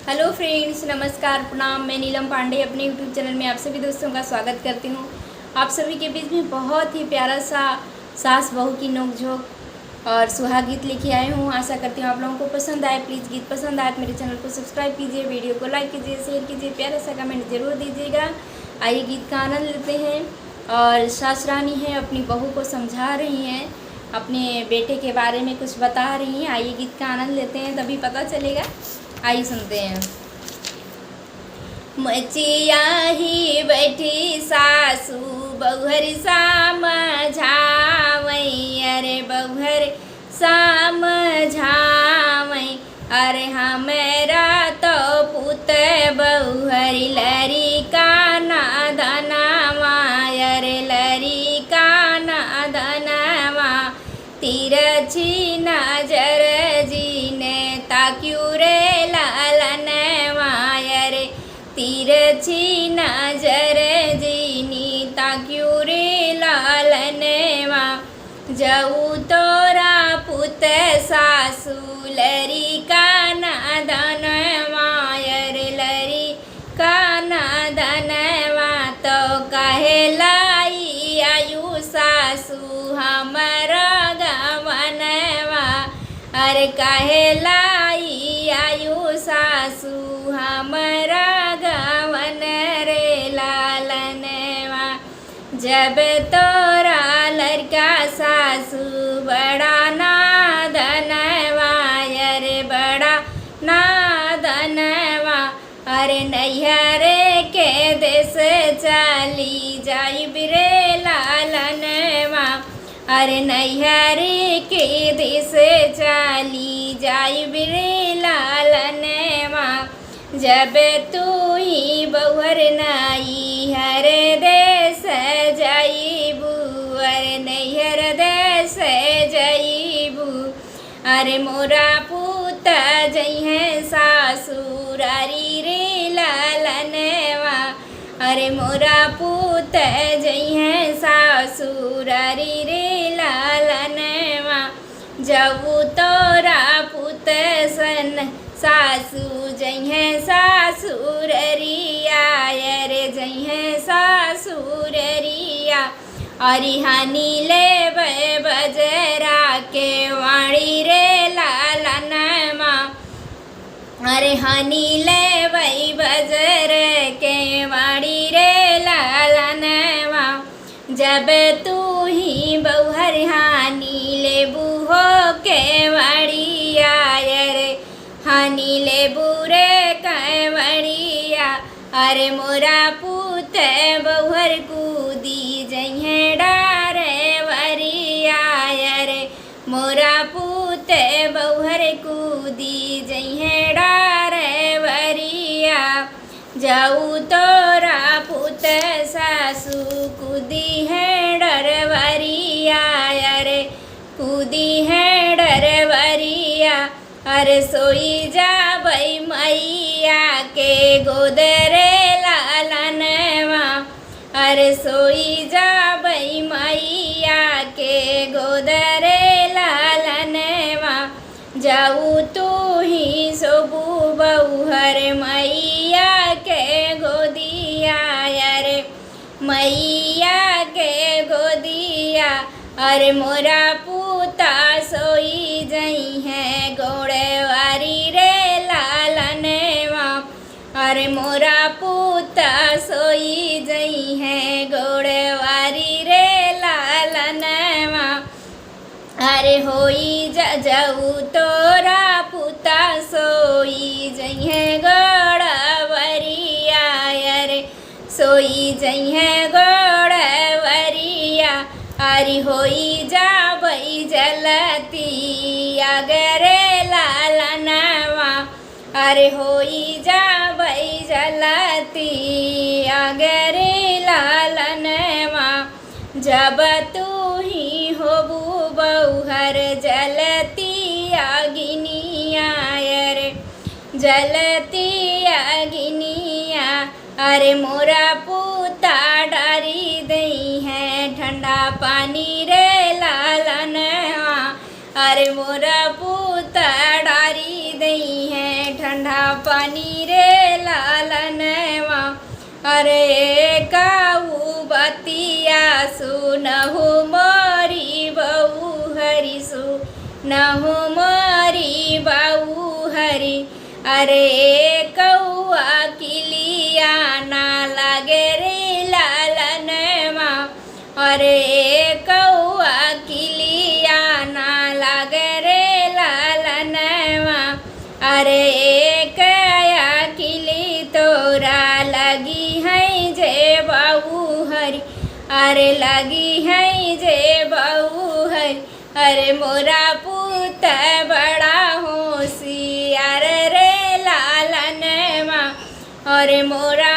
Hello friends, नमस्कार, प्रणाम। मैं नीलम पांडे अपने यूट्यूब चैनल में आप सभी दोस्तों का स्वागत करती हूँ। आप सभी के बीच में बहुत ही प्यारा सा सास बहू की नोकझोंक और सुहाग गीत लेके आई हूँ। आशा करती हूँ आप लोगों को पसंद आए। प्लीज़ गीत पसंद आए तो मेरे चैनल को सब्सक्राइब कीजिए, वीडियो को लाइक कीजिए, शेयर कीजिए, प्यारा सा कमेंट ज़रूर दीजिएगा। आइए गीत का आनंद लेते हैं। और सास रानी है, अपनी बहू को समझा रही हैं, अपने बेटे के बारे में कुछ बता रही हैं। आइए गीत का आनंद लेते हैं, तभी पता चलेगा। आइए सुनते हैं। मचिया ही बैठी सासू बहुहर समझावई, अरे बहुहर समझावई। अरे हमारा तो पुत बहुहरी लरी का नादनवा, अरे लरी का नादनवा। तिरछी नजर जीने ताक्यू रे लालनवा, अरे तिरछी नजर जीनी ताक्यू रे लालनवा। जाऊ तोरा पुत सासू लरी का नादनवा, अरे लरी का नादनवा। तो कहे लाई आयु सासू हमारा गवनवा, अरे कहे लाई आयु सासू हमारा गवन रे लालनवा। जब तोरा लड़का सासू बड़ा नादनवा, अरे बड़ा नादनवा। अरे नैहर के देश चली जाई बिरे लालनवा, अरे नैहर के देश चली जाई बिरे लालनवा। जब तू ही बहुहर नाई हर देश जाइबू, अरे नैहर देश जाइबू। अरे मोरा पुत जइहे सासुरारी रे लालनवा, अरे मोरा पुत जइहे सासुरारी रे लालनवा। जाऊ तोरा पुत सन सासू जइहे सासुररिया, अरे जइहे सासुररिया। अरे हानि लेबै बजरा के वाणी रे लालनवा, अरे हानि लेबै बजर के वाणी रे लालनवा। जब तू ही बहुहर हानि लेबू हो के वाड़िया, अरे हानि लेबू रे कैवड़िया। अरे मोरा पुत बहुहर कूदी जइहे डारे वरिया, अरे मोरा पुत बहुहर कूदी जइहे डारे वरिया। जाऊ तोरा पुत सासू कूदी है डरवरिया, अरे कूदी है डरवरिया। अरे सोई जाबई मैया के गोदरे लालनवा, अरे सोई जाबई मैया के गोदरे लालनवा। जाऊ तू ही सोबू बहुहर मैया के गोदिया, अरे मैया के गोदिया। अरे मोरा पुता सोई जई है गोड़ेवारी रे लालनवा, अरे मोरा पुता सोई जई है गोड़ेवारी रे लालनवा। अरे होई जाऊ तोरा पुता सोई जई है गोड़वरिया, अरे सोई जई है गोड़वरिया। अरे होई जाबई जलती अगरे लालनवा, अरे होई जाबई जलती अगरे लालनवा। जब तू ही होबू बहुहर जलती अगिनिया, अरे जलती अगिनिया। अरे मोरा पुता डारी दई है ठंडा पानी रे लालनवा, अरे मोरा पुता डारी दई है ठंडा पानी रे लालनवा। अरे काऊ बतिया सुनहु मोरी बहू हरि सुनहु मोरी बहू हरि। अरे कौआ किलिया ना लगे रे लालनवा। अरे कौआ किलिया ना लगे रे लालनवा। अरे कया किली तोरा लगी है जे बहू हरि। अरे लगी है जे बहू हरि। अरे मोरा पुत बड़ा होशियार रे लालनवा। अरे मोरा